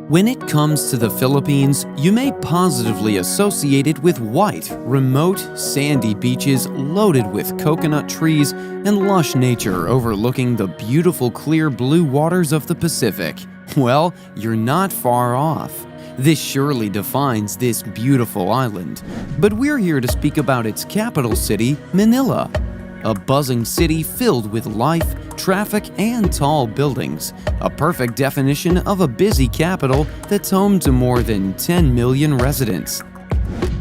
When it comes to the Philippines, you may positively associate it with white, remote, sandy beaches loaded with coconut trees and lush nature overlooking the beautiful clear blue waters of the Pacific. Well, you're not far off. This surely defines this beautiful island. But we're here to speak about its capital city, Manila. A buzzing city filled with life, traffic, and tall buildings. A perfect definition of a busy capital that's home to more than 10 million residents.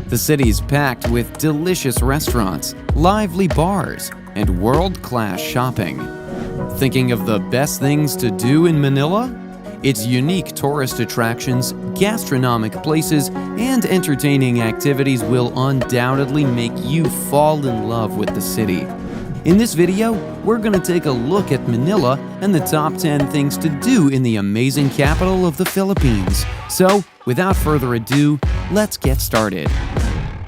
The city's packed with delicious restaurants, lively bars, and world-class shopping. Thinking of the best things to do in Manila? Its unique tourist attractions, gastronomic places, and entertaining activities will undoubtedly make you fall in love with the city. In this video, we're going to take a look at Manila and the top 10 things to do in the amazing capital of the Philippines. So, without further ado, let's get started.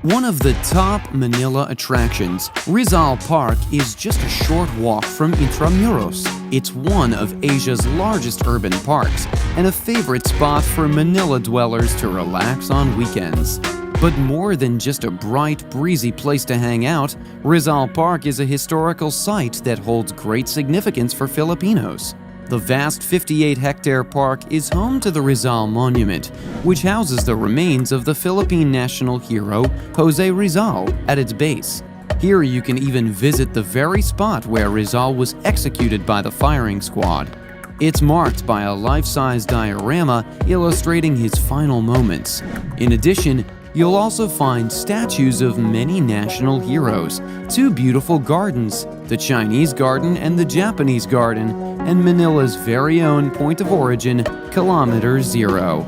One of the top Manila attractions, Rizal Park, is just a short walk from Intramuros. It's one of Asia's largest urban parks and a favorite spot for Manila dwellers to relax on weekends. But more than just a bright, breezy place to hang out, Rizal Park is a historical site that holds great significance for Filipinos. The vast 58-hectare park is home to the Rizal Monument, which houses the remains of the Philippine national hero Jose Rizal at its base. Here you can even visit the very spot where Rizal was executed by the firing squad. It's marked by a life-size diorama illustrating his final moments. In addition, you'll also find statues of many national heroes, two beautiful gardens, the Chinese Garden and the Japanese Garden, and Manila's very own point of origin, Kilometer Zero.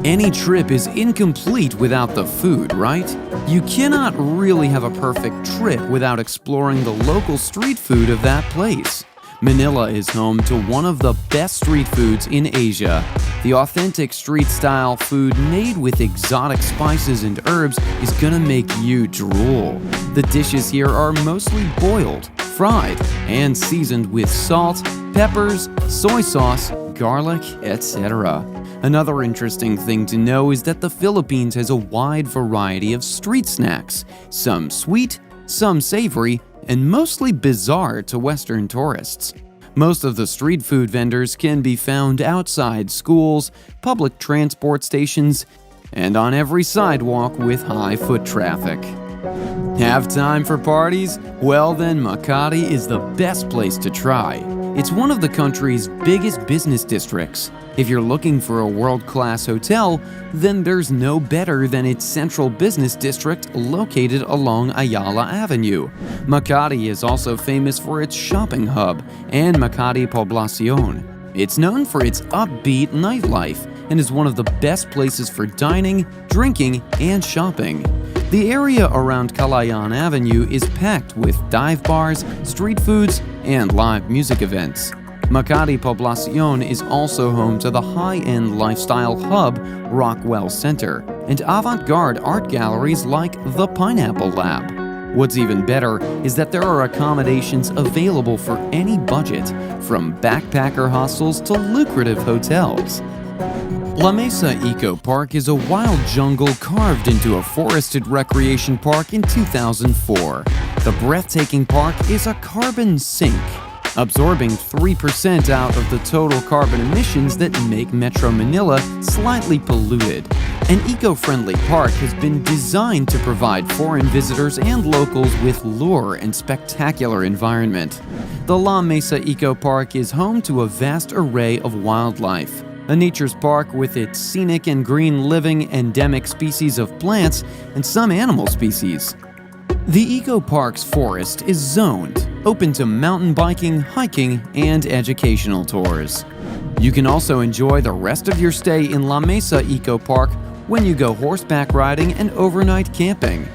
Any trip is incomplete without the food, right? You cannot really have a perfect trip without exploring the local street food of that place. Manila is home to one of the best street foods in Asia. The authentic street-style food made with exotic spices and herbs is gonna make you drool. The dishes here are mostly boiled, fried, and seasoned with salt, peppers, soy sauce, garlic, etc. Another interesting thing to know is that the Philippines has a wide variety of street snacks, some sweet, some savory, and mostly bizarre to Western tourists. Most of the street food vendors can be found outside schools, public transport stations, and on every sidewalk with high foot traffic. Have time for parties? Well then, Makati is the best place to try. It's one of the country's biggest business districts. If you're looking for a world-class hotel, then there's no better than its central business district located along Ayala Avenue. Makati is also famous for its shopping hub and Makati Poblacion. It's known for its upbeat nightlife and is one of the best places for dining, drinking, and shopping. The area around Kalayaan Avenue is packed with dive bars, street foods, and live music events. Makati Poblacion is also home to the high-end lifestyle hub Rockwell Center and avant-garde art galleries like the Pineapple Lab. What's even better is that there are accommodations available for any budget, from backpacker hostels to lucrative hotels. La Mesa Eco Park is a wild jungle carved into a forested recreation park in 2004. The breathtaking park is a carbon sink, absorbing 3% out of the total carbon emissions that make Metro Manila slightly polluted. An eco-friendly park has been designed to provide foreign visitors and locals with lure and spectacular environment. The La Mesa Eco Park is home to a vast array of wildlife. A nature's park with its scenic and green living endemic species of plants and some animal species. The Eco Park's forest is zoned, open to mountain biking, hiking, and educational tours. You can also enjoy the rest of your stay in La Mesa Eco Park when you go horseback riding and overnight camping.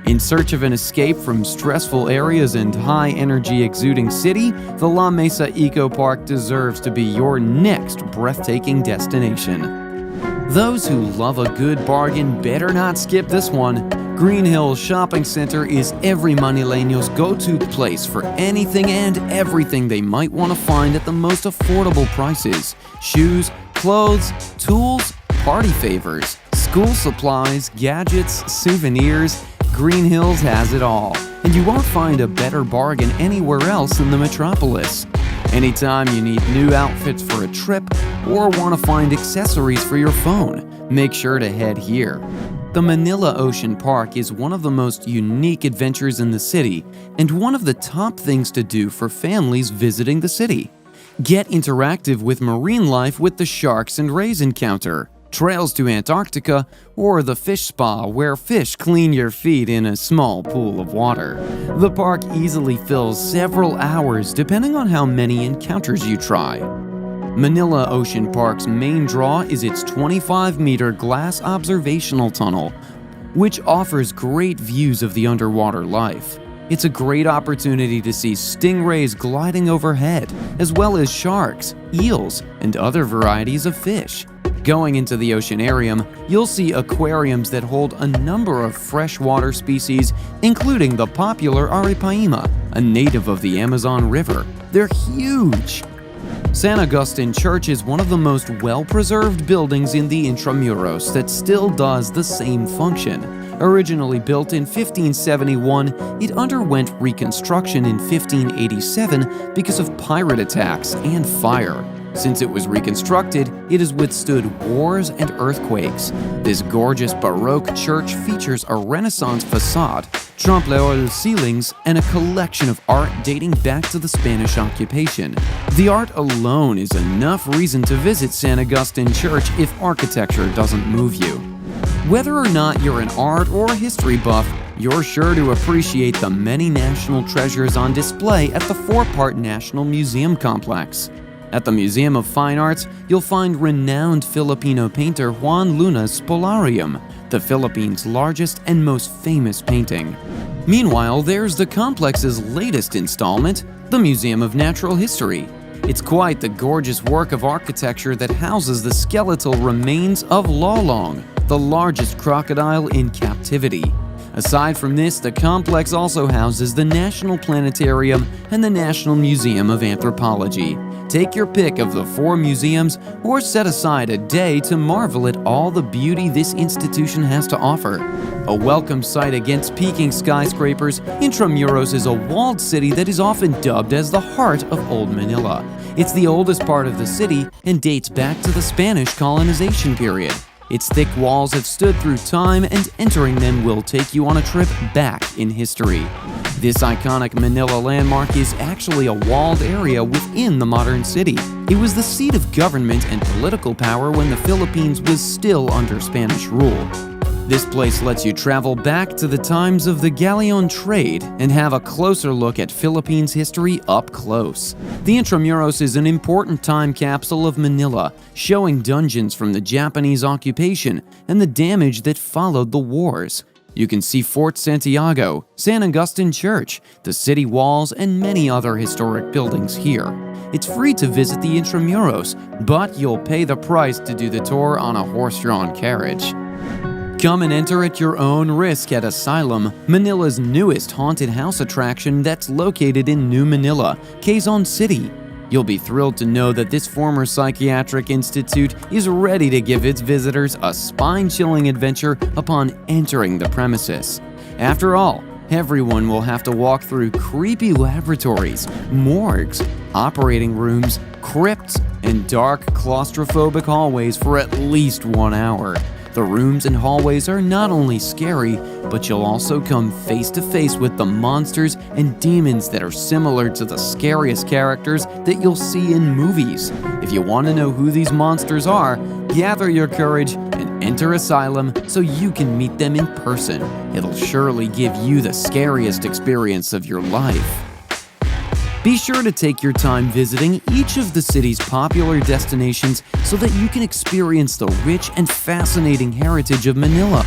In search of an escape from stressful areas and high-energy exuding city, the La Mesa Eco Park deserves to be your next breathtaking destination. Those who love a good bargain better not skip this one. Green Hills Shopping Center is every Manileño's go-to place for anything and everything they might want to find at the most affordable prices. Shoes, clothes, tools, party favors, school supplies, gadgets, souvenirs. Green Hills has it all, and you won't find a better bargain anywhere else in the metropolis. Anytime you need new outfits for a trip or want to find accessories for your phone, make sure to head here. The Manila Ocean Park is one of the most unique adventures in the city and one of the top things to do for families visiting the city. Get interactive with marine life with the Sharks and Rays encounter, trails to Antarctica, or the fish spa where fish clean your feet in a small pool of water. The park easily fills several hours depending on how many encounters you try. Manila Ocean Park's main draw is its 25-meter glass observational tunnel, which offers great views of the underwater life. It's a great opportunity to see stingrays gliding overhead, as well as sharks, eels, and other varieties of fish. Going into the oceanarium, you'll see aquariums that hold a number of freshwater species, including the popular Aripaima, a native of the Amazon River. They're huge! San Agustin Church is one of the most well-preserved buildings in the Intramuros that still does the same function. Originally built in 1571, it underwent reconstruction in 1587 because of pirate attacks and fire. Since it was reconstructed, it has withstood wars and earthquakes. This gorgeous Baroque church features a Renaissance facade, trompe-l'oeil ceilings, and a collection of art dating back to the Spanish occupation. The art alone is enough reason to visit San Agustin Church if architecture doesn't move you. Whether or not you're an art or history buff, you're sure to appreciate the many national treasures on display at the four-part National Museum complex. At the Museum of Fine Arts, you'll find renowned Filipino painter Juan Luna's Polarium, the Philippines' largest and most famous painting. Meanwhile, there's the complex's latest installment, the Museum of Natural History. It's quite the gorgeous work of architecture that houses the skeletal remains of Lolong, the largest crocodile in captivity. Aside from this, the complex also houses the National Planetarium and the National Museum of Anthropology. Take your pick of the four museums or set aside a day to marvel at all the beauty this institution has to offer. A welcome sight against peaking skyscrapers, Intramuros is a walled city that is often dubbed as the heart of Old Manila. It's the oldest part of the city and dates back to the Spanish colonization period. Its thick walls have stood through time, and entering them will take you on a trip back in history. This iconic Manila landmark is actually a walled area within the modern city. It was the seat of government and political power when the Philippines was still under Spanish rule. This place lets you travel back to the times of the galleon trade and have a closer look at Philippines history up close. The Intramuros is an important time capsule of Manila, showing dungeons from the Japanese occupation and the damage that followed the wars. You can see Fort Santiago, San Agustin Church, the city walls, and many other historic buildings here. It's free to visit the Intramuros, but you'll pay the price to do the tour on a horse-drawn carriage. Come and enter at your own risk at Asylum, Manila's newest haunted house attraction that's located in New Manila, Quezon City. You'll be thrilled to know that this former psychiatric institute is ready to give its visitors a spine-chilling adventure upon entering the premises. After all, everyone will have to walk through creepy laboratories, morgues, operating rooms, crypts, and dark claustrophobic hallways for at least 1 hour. The rooms and hallways are not only scary, but you'll also come face to face with the monsters and demons that are similar to the scariest characters that you'll see in movies. If you want to know who these monsters are, gather your courage and enter Asylum so you can meet them in person. It'll surely give you the scariest experience of your life. Be sure to take your time visiting each of the city's popular destinations so that you can experience the rich and fascinating heritage of Manila.